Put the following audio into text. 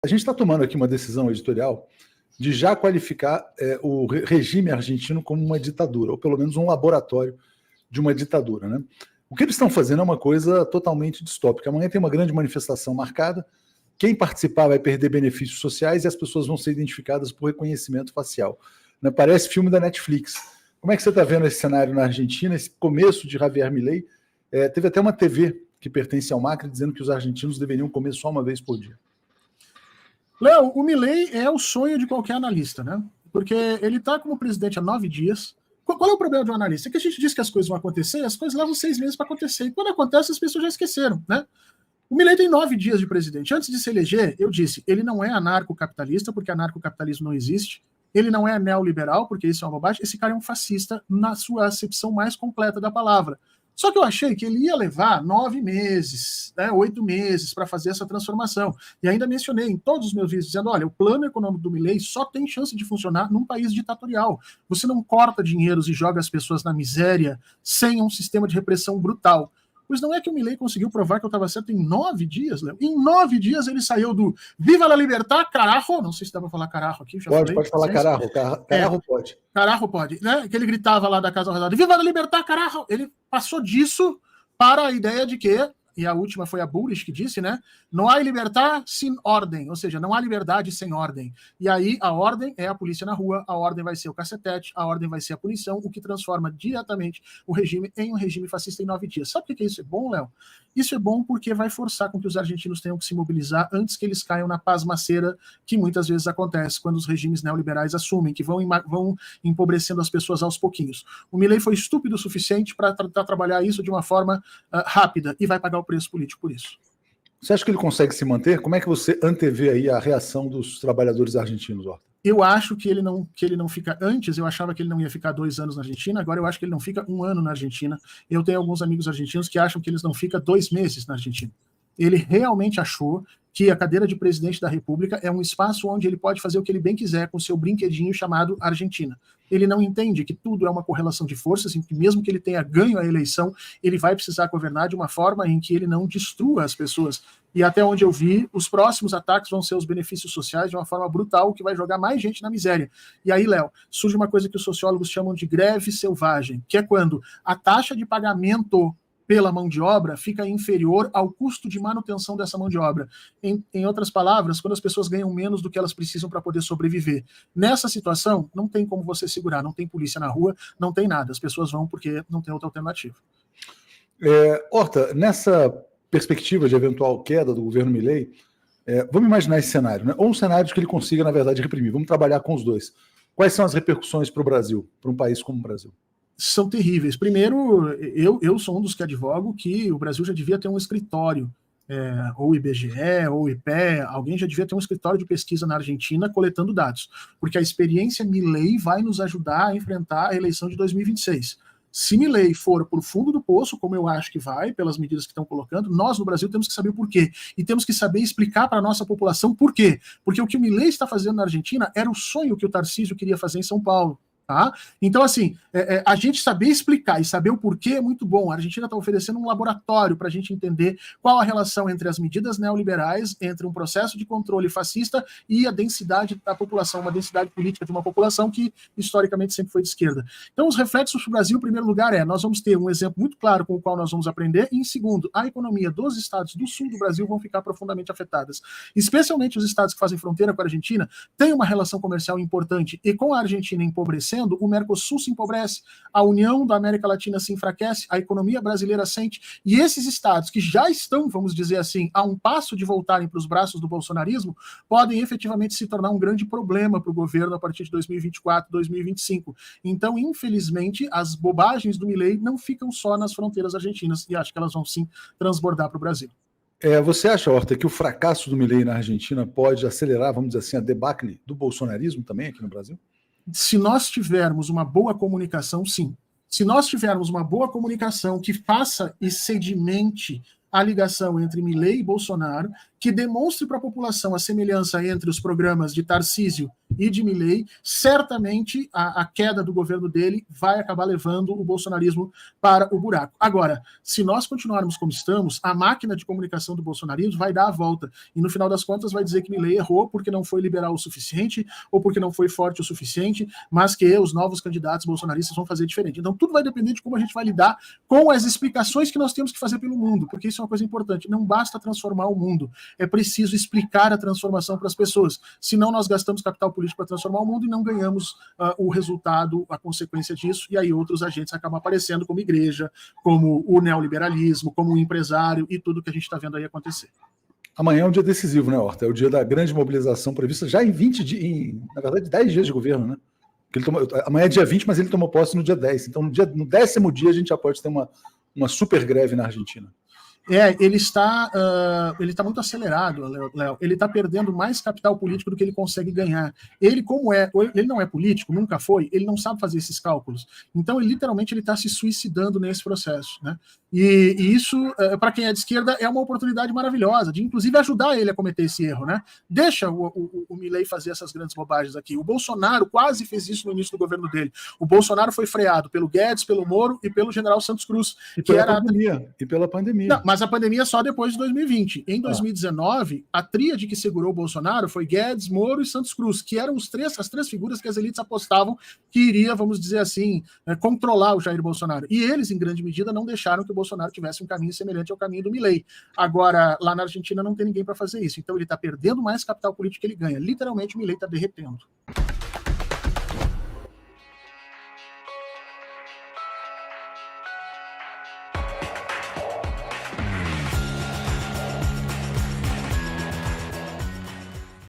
A gente está tomando aqui uma decisão editorial de já qualificar o regime argentino como uma ditadura, ou pelo menos um laboratório de uma ditadura, né? O que eles estão fazendo é uma coisa totalmente distópica. Amanhã tem uma grande manifestação marcada, quem participar vai perder benefícios sociais e as pessoas vão ser identificadas por reconhecimento facial. Né? Parece filme da Netflix. Como é que você está vendo esse cenário na Argentina, esse começo de Javier Milei? Teve até uma TV que pertence ao Macri dizendo que os argentinos deveriam comer só uma vez por dia. Léo, o Milei é o sonho de qualquer analista, né? Porque ele está como presidente há 9 dias. Qual é o problema de um analista? É que a gente diz que as coisas vão acontecer, as coisas levam 6 meses para acontecer. E quando acontece, as pessoas já esqueceram, né? O Milei tem 9 dias de presidente. Antes de se eleger, eu disse, ele não é anarcocapitalista, porque anarcocapitalismo não existe. Ele não é neoliberal, porque isso é uma bobagem. Esse cara é um fascista na sua acepção mais completa da palavra. Só que eu achei que ele ia levar 9 meses, 8 meses para fazer essa transformação. E ainda mencionei em todos os meus vídeos, dizendo, olha, o plano econômico do Milei só tem chance de funcionar num país ditatorial. Você não corta dinheiros e joga as pessoas na miséria sem um sistema de repressão brutal. Pois não é que o Milei conseguiu provar que eu estava certo em 9 dias, Léo? Em 9 dias ele saiu do Viva la Libertad, carajo, não sei se dá para falar carajo aqui. Pode falar carajo, carajo pode. Carajo pode, né? Que ele gritava lá da Casa Rosada, Viva la Libertad, carajo! Ele passou disso para a ideia de que, e a última foi a Bullrich que disse, né? Não há liberdade sem ordem, ou seja, não há liberdade sem ordem. E aí a ordem é a polícia na rua, a ordem vai ser o cacetete, a ordem vai ser a punição, o que transforma diretamente o regime em um regime fascista em 9 dias. Sabe por que isso é bom, Léo? Isso é bom porque vai forçar com que os argentinos tenham que se mobilizar antes que eles caiam na pasmaceira que muitas vezes acontece quando os regimes neoliberais assumem, que vão empobrecendo as pessoas aos pouquinhos. O Milei foi estúpido o suficiente para tentar trabalhar isso de uma forma rápida e vai pagar o preço político por isso. Você acha que ele consegue se manter? Como é que você antevê aí a reação dos trabalhadores argentinos, Horta? Eu acho que ele não fica. Antes eu achava que ele não ia ficar 2 anos na Argentina, agora eu acho que ele não fica 1 ano na Argentina. Eu tenho alguns amigos argentinos que acham que eles não ficam 2 meses na Argentina. Ele realmente achou que a cadeira de presidente da República é um espaço onde ele pode fazer o que ele bem quiser com seu brinquedinho chamado Argentina. Ele não entende que tudo é uma correlação de forças, em que mesmo que ele tenha ganho a eleição, ele vai precisar governar de uma forma em que ele não destrua as pessoas. E até onde eu vi, os próximos ataques vão ser os benefícios sociais de uma forma brutal, que vai jogar mais gente na miséria. E aí, Léo, surge uma coisa que os sociólogos chamam de greve selvagem, que é quando a taxa de pagamento pela mão de obra fica inferior ao custo de manutenção dessa mão de obra. Em outras palavras, quando as pessoas ganham menos do que elas precisam para poder sobreviver. Nessa situação, não tem como você segurar, não tem polícia na rua, não tem nada. As pessoas vão porque não tem outra alternativa. Horta, nessa perspectiva de eventual queda do governo Milei, vamos imaginar esse cenário, né? Ou um cenário de que ele consiga, na verdade, reprimir. Vamos trabalhar com os dois. Quais são as repercussões para o Brasil, para um país como o Brasil? São terríveis. Primeiro, eu sou um dos que advogo que o Brasil já devia ter um escritório, ou IBGE, ou IPE, alguém já devia ter um escritório de pesquisa na Argentina coletando dados, porque a experiência Milei vai nos ajudar a enfrentar a eleição de 2026. Se Milei for para o fundo do poço, como eu acho que vai, pelas medidas que estão colocando, nós no Brasil temos que saber o porquê. E temos que saber explicar para a nossa população por quê. Porque o que o Milei está fazendo na Argentina era o sonho que o Tarcísio queria fazer em São Paulo. Tá? Então, assim, a gente saber explicar e saber o porquê é muito bom. A Argentina está oferecendo um laboratório para a gente entender qual a relação entre as medidas neoliberais, entre um processo de controle fascista e a densidade da população, uma densidade política de uma população que, historicamente, sempre foi de esquerda. Então, os reflexos para o Brasil, em primeiro lugar, nós vamos ter um exemplo muito claro com o qual nós vamos aprender, e, em segundo, a economia dos estados do sul do Brasil vão ficar profundamente afetadas. Especialmente os estados que fazem fronteira com a Argentina, têm uma relação comercial importante, e com a Argentina empobrecendo, o Mercosul se empobrece, a União da América Latina se enfraquece, a economia brasileira sente, e esses estados que já estão, vamos dizer assim, a um passo de voltarem para os braços do bolsonarismo, podem efetivamente se tornar um grande problema para o governo a partir de 2024, 2025. Então, infelizmente, as bobagens do Milei não ficam só nas fronteiras argentinas, e acho que elas vão sim transbordar para o Brasil. Você acha, Horta, que o fracasso do Milei na Argentina pode acelerar, vamos dizer assim, a debacle do bolsonarismo também aqui no Brasil? Se nós tivermos uma boa comunicação, sim. Se nós tivermos uma boa comunicação que faça e sedimente a ligação entre Milei e Bolsonaro, que demonstre para a população a semelhança entre os programas de Tarcísio e de Milei, certamente a queda do governo dele vai acabar levando o bolsonarismo para o buraco. Agora, se nós continuarmos como estamos, a máquina de comunicação do bolsonarismo vai dar a volta, e no final das contas vai dizer que Milei errou porque não foi liberal o suficiente, ou porque não foi forte o suficiente, mas que os novos candidatos bolsonaristas vão fazer diferente. Então tudo vai depender de como a gente vai lidar com as explicações que nós temos que fazer pelo mundo, porque isso é uma coisa importante. Não basta transformar o mundo, é preciso explicar a transformação para as pessoas, senão nós gastamos capital político para transformar o mundo e não ganhamos o resultado, a consequência disso, e aí outros agentes acabam aparecendo como igreja, como o neoliberalismo, como o empresário e tudo que a gente está vendo aí acontecer. Amanhã é um dia decisivo, né, Horta? É o dia da grande mobilização prevista já em 20 dias, na verdade, 10 dias de governo, né? Amanhã é dia 20, mas ele tomou posse no dia 10. Então, no 10º dia, a gente já pode ter uma super greve na Argentina. Ele está muito acelerado, Léo. Ele está perdendo mais capital político do que ele consegue ganhar. Ele não é político, nunca foi, ele não sabe fazer esses cálculos. Então, literalmente, ele está se suicidando nesse processo, né? E isso, para quem é de esquerda, é uma oportunidade maravilhosa de, inclusive, ajudar ele a cometer esse erro, né? Deixa o Milei fazer essas grandes bobagens aqui. O Bolsonaro quase fez isso no início do governo dele. O Bolsonaro foi freado pelo Guedes, pelo Moro e pelo general Santos Cruz. E pela pandemia. Não, mas a pandemia só depois de 2020. Em 2019, a tríade que segurou o Bolsonaro foi Guedes, Moro e Santos Cruz, que eram as três figuras que as elites apostavam que iria, vamos dizer assim, controlar o Jair Bolsonaro. E eles, em grande medida, não deixaram que o Bolsonaro tivesse um caminho semelhante ao caminho do Milei. Agora, lá na Argentina não tem ninguém para fazer isso. Então ele está perdendo mais capital político que ele ganha. Literalmente, o Milei está derretendo.